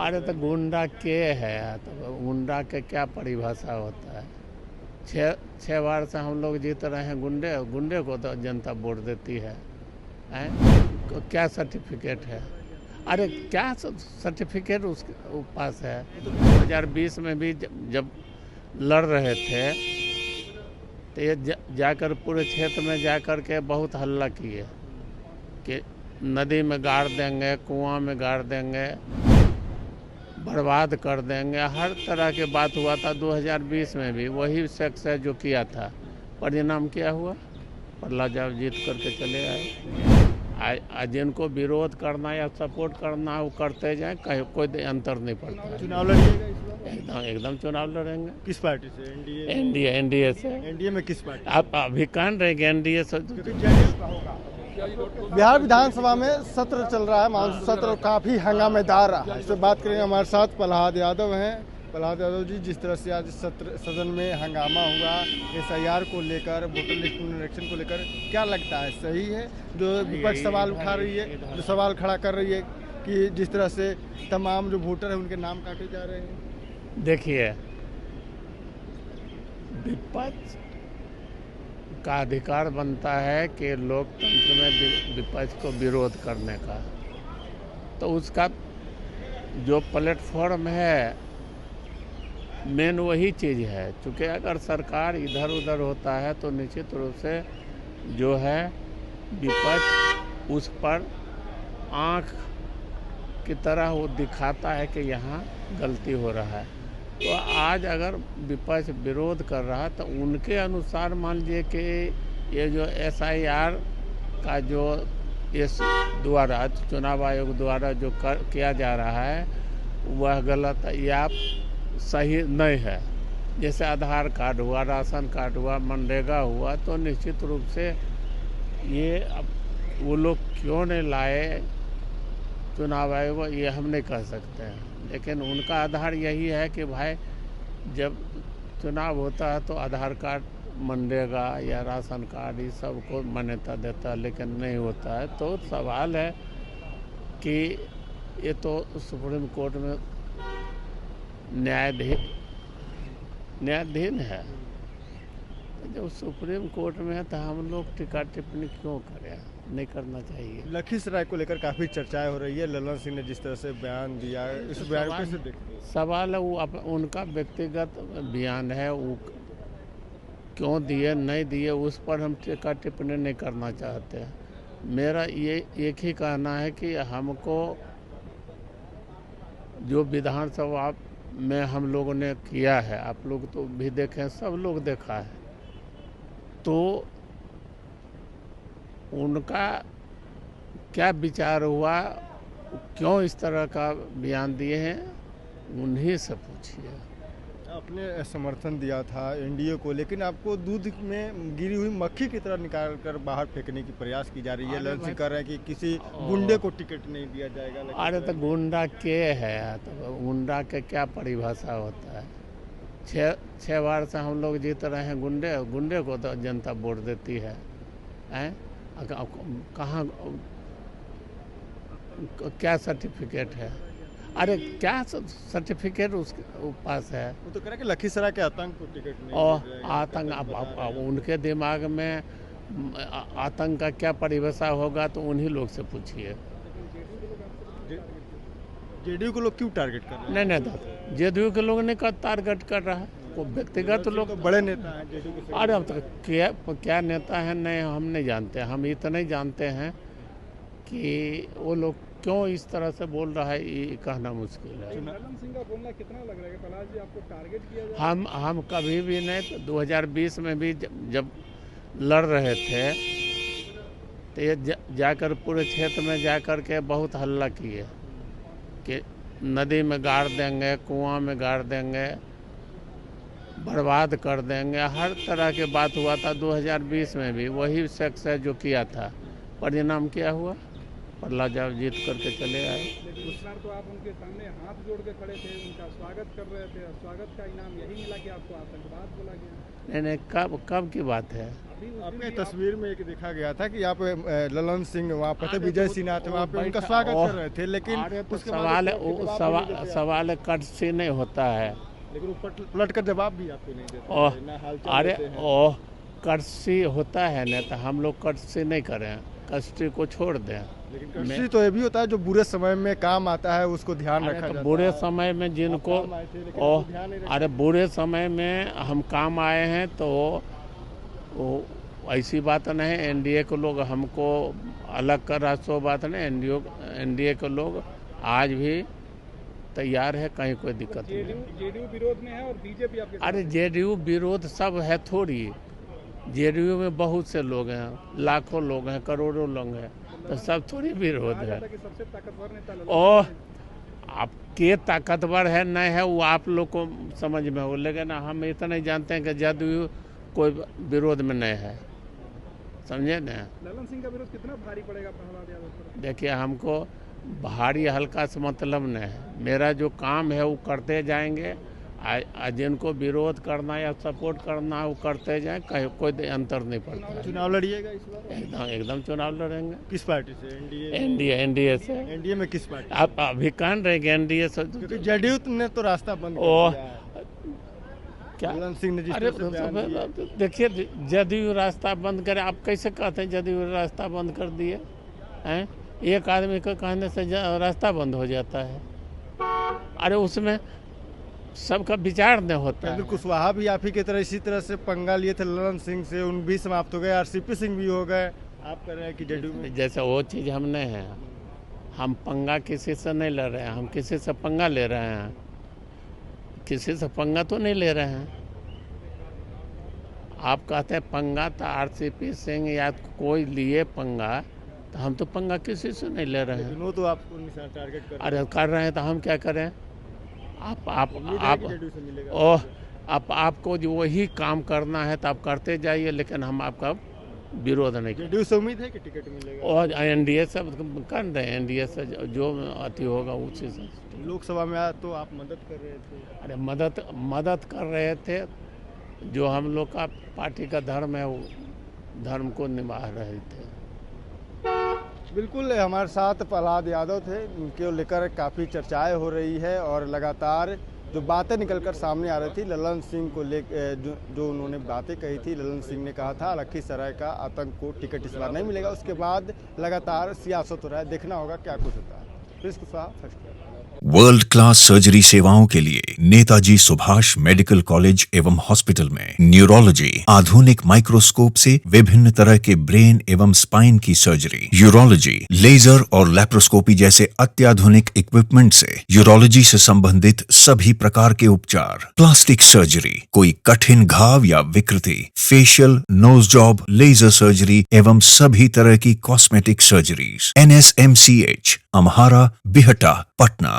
अरे तो गुंडा के है, तो गुंडा के क्या परिभाषा होता है। छः बार से हम लोग जीत रहे हैं। गुंडे गुंडे को तो जनता वोट देती है, क्या सर्टिफिकेट है? अरे क्या सर्टिफिकेट उसके पास है? 2020 में भी जब लड़ रहे थे तो ये जाकर पूरे क्षेत्र में जाकर के बहुत हल्ला किए कि नदी में गाड़ देंगे, कुआं में गाड़ देंगे, बर्बाद कर देंगे। हर तरह के बात हुआ था। 2020 में भी वही शख्स है जो किया था। परिणाम क्या हुआ? प्रहलाद यादव जीत करके चले आए। जिनको विरोध करना या सपोर्ट करना वो करते जाए, कहीं कोई अंतर नहीं पड़ता। चुनाव लड़िएगा इस बार? एकदम चुनाव लड़ेंगे। किस पार्टी से? एनडीए से। एनडीए में किस पार्टी? आप अभी कान रहेंगे एनडीए से। बिहार विधानसभा में सत्र चल रहा है, मानसून सत्र काफी हंगामेदार रहा है। इस पर बात करेंगे। हमारे साथ प्रहलाद यादव हैं। प्रहलाद यादव जी, जिस तरह से आज सदन में हंगामा हुआ एसआईआर को लेकर, वोटर लिस्ट पुनरीक्षण को लेकर, क्या लगता है सही है जो विपक्ष सवाल उठा रही है, जो सवाल खड़ा कर रही है कि जिस तरह से तमाम जो वोटर है उनके नाम काटे जा रहे हैं? देखिए, विपक्ष का अधिकार बनता है कि लोकतंत्र में विपक्ष को विरोध करने का, तो उसका जो प्लेटफॉर्म है मेन वही चीज़ है। क्योंकि अगर सरकार इधर उधर होता है तो निश्चित रूप से जो है विपक्ष उस पर आँख की तरह वो दिखाता है कि यहाँ गलती हो रहा है। तो आज अगर विपक्ष विरोध कर रहा तो उनके अनुसार मान लीजिए कि ये जो एसआईआर का जो इस द्वारा चुनाव आयोग द्वारा जो किया जा रहा है वह गलत या सही नहीं है। जैसे आधार कार्ड हुआ, राशन कार्ड हुआ, मनरेगा हुआ, तो निश्चित रूप से ये वो लोग क्यों नहीं लाए चुनाव आयोग, ये हम नहीं कह सकते हैं। लेकिन उनका आधार यही है कि भाई जब चुनाव होता है तो आधार कार्ड, मनरेगा या राशन कार्ड ये सब को मान्यता देता है, लेकिन नहीं होता है। तो सवाल है कि ये तो सुप्रीम कोर्ट में न्यायाधीन है। जब सुप्रीम कोर्ट में है तो हम लोग टीका टिप्पणी क्यों करें? नहीं करना चाहिए। लखीसराय को लेकर काफी चर्चाएं हो रही है। ललन सिंह ने जिस तरह से बयान दिया, इस बयान को कैसे देखते हैं? सवाल है वो उनका व्यक्तिगत बयान है, वो क्यों दिए नहीं दिए उस पर हम टीका टिप्पणी नहीं करना चाहते। मेरा ये एक ही कहना है कि हमको जो विधानसभा में हम लोगों ने किया है, आप लोग तो भी देखें, सब लोग देखा है, तो उनका क्या विचार हुआ, क्यों इस तरह का बयान दिए हैं, उन्हीं से पूछिए। आपने समर्थन दिया था एनडीए को, लेकिन आपको दूध में गिरी हुई मक्खी की तरह निकाल कर बाहर फेंकने की प्रयास की जा रही है। ललन सिंह कह रहे हैं कि किसी गुंडे को टिकट नहीं दिया जाएगा। अरे तो गुंडा के है, तो गुंडा के क्या परिभाषा होता है। छः बार से हम लोग जीत रहे हैं। गुंडे को तो जनता वोट देती है, कहाँ क्या सर्टिफिकेट है? अरे क्या सर्टिफिकेट उसके पास है? वो तो कह रहे हैं कि लखीसराय के आतंक को टिकट नहीं और दिया जाएगा। आतंक उनके दिमाग में आतंक का क्या परिभाषा होगा तो उन्हीं लोग से पूछिए। जेडीयू को लोग क्यों टारगेट कर रहे हैं? नहीं, जेडीयू के लोग नहीं टारगेट कर रहा है, वो व्यक्तिगत लोग तो बड़े नेता हैं जेडीयू के। अरे अब तो क्या नेता है नहीं हम नहीं जानते। हम इतना ही जानते हैं कि वो लोग क्यों इस तरह से बोल रहा है, ये कहना मुश्किल है। ललन सिंह का बोलना कितना लग रहा है कि प्रहलाद जी आपको टारगेट किया जा रहा है? हम कभी भी नहीं। तो 2020 में भी जब लड़ रहे थे तो ये जाकर पूरे क्षेत्र में जाकर के बहुत हल्ला किए कि नदी में गाड़ देंगे, कुआं में गाड़ देंगे, बर्बाद कर देंगे। हर तरह के बात हुआ था। 2020 में भी वही शख्स है जो किया था। परिणाम क्या हुआ? प्रहलाद यादव जीत करके चले आए। लेकिन इस बार तो आप उनके सामने हाथ जोड़ के खड़े थे, उनका स्वागत कर रहे थे, स्वागत का इनाम यही मिला कि आपको आतंकवाद बोला गया। नहीं, कब की बात है? अभी उस दिन आपके भी तस्वीर में एक देखा गया था कि आप ललन सिंह वहाँ पर थे, विजय सिंह नाथ वहाँ पे उनका स्वागत कर रहे थे, लेकिन अरे तो उसके बाद सवाल उसके जवाब भी नहीं देते आप। सवाल कट से नहीं होता है। लेकिन वो पलट कर जवाब भी आपको नहीं देते ओह, हैं, ना हालचाल अरे देते हैं। ओह, कर्सी होता है ना, तो हम लोग कर्सी नहीं करें, कर्सी को छोड़ दें। लेकिन कृषि तो ये भी होता है जो बुरे समय में काम आता है, उसको ध्यान अरे रखा तो जाता बुरे है। समय में जिनको आप काम आए थे, लेकिन ओह, आपको ध्यान नहीं रखा। अरे बुरे समय में हम काम आए हैं तो वो ऐसी बात नहीं। एनडीए के लोग हमको अलग कर रहा, सो बात नहीं। एनडीए के लोग आज भी तैयार है, कहीं कोई दिक्कत नहीं। जेडीयू विरोध में है और बीजेपी आपके साथ अरे है। जेडीयू विरोध सब है थोड़ी। जेडीयू में बहुत से लोग हैं, लाखों लोग हैं, करोड़ों लोग हैं, तो सब थोड़ी विरोध कहा है। जाता है कि सबसे ताकतवर नेता ललन ओह, सिंह हैं। आपके ताकतवर है नहीं है वो आप लोग को समझ में हो, लेकिन हम इतना नहीं जानते हैं कि जदयू कोई विरोध में नहीं है, समझे ना। ललन सिंह का विरोध कितना भारी पड़ेगा प्रहलाद यादव पर? देखिए, हमको भारी हल्का से मतलब नहीं है। मेरा जो काम है वो करते जाएंगे। जिनको विरोध करना या सपोर्ट करना है वो करते जाएं, कहीं कोई अंतर नहीं पड़ता है। चुनाव लड़िएगा इस बार? एकदम चुनाव लड़ेंगे। किस पार्टी से? एनडीए? एनडीए से। एनडीए में किस पार्टी? आप अभी कान रहे एनडीए से क्योंकि जेडीयू ने तो रास्ता बंद कर ओह, दिया है। क्या? ललन सिंह ने जिस अरे तरह से बयान दिए। देखिए, जदयू रास्ता बंद करे, आप कैसे कहते हैं जदयू रास्ता बंद कर दिए हैं? एक आदमी को कहने से रास्ता बंद हो जाता है? अरे उसमें सबका विचार नहीं होता है। चंद्र कुशवाहा भी आप ही की तरह इसी तरह से पंगा लिए थे ललन सिंह से, उन भी समाप्त हो गए, आरसीपी सिंह भी हो गए। आप कह रहे हैं कि जेडीयू में जैसे वो चीज़ हम नहीं हैं। हम पंगा किसी से नहीं ले रहे हैं, हम किसी से पंगा ले रहे हैं? किसी से पंगा तो नहीं ले रहे हैं। आप कहते हैं पंगा, तो आरसीपी सिंह या कोई लिए पंगा, तो हम तो पंगा किसी से नहीं ले रहे हैं। लेकिन वो तो आपको निशान टारगेट कर अरे कर रहे हैं तो हम क्या करें? उम्मीद है आप कि जेडीयू से मिलेगा। ओह, आपको जो वही काम करना है तो आप करते जाइए, लेकिन हम आपका विरोध नहीं करें। जेडीयू से उम्मीद है कि टिकट मिलेगा। और एनडीए से कर रहे हैं, एनडीए से जो अति होगा उसी से। लोकसभा में आया तो आप मदद कर रहे थे। अरे मदद कर रहे थे। जो हम लोग का पार्टी का धर्म है वो धर्म को निभा रहे थे। बिल्कुल, हमारे साथ प्रहलाद यादव थे, उनके लेकर काफ़ी चर्चाएं हो रही है और लगातार जो बातें निकलकर सामने आ रही थी ललन सिंह को ले जो उन्होंने बातें कही थी। ललन सिंह ने कहा था लखीसराय का आतंक को टिकट इस बार नहीं मिलेगा। उसके बाद लगातार सियासत हो रहा है, देखना होगा क्या कुछ होता है। Prince Kushwaha, first. World class surgery सेवाओं के लिए नेताजी सुभाष मेडिकल कॉलेज एवं हॉस्पिटल में न्यूरोलॉजी, आधुनिक माइक्रोस्कोप से विभिन्न तरह के ब्रेन एवं स्पाइन की सर्जरी, यूरोलॉजी, लेजर और लैप्रोस्कोपी जैसे अत्याधुनिक इक्विपमेंट से यूरोलॉजी से संबंधित सभी प्रकार के उपचार, प्लास्टिक सर्जरी, कोई कठिन घाव या विकृति, facial, nose job, laser surgery एवं सभी तरह की cosmetic surgeries. NSMCH, Amhara, Bihta, Patna.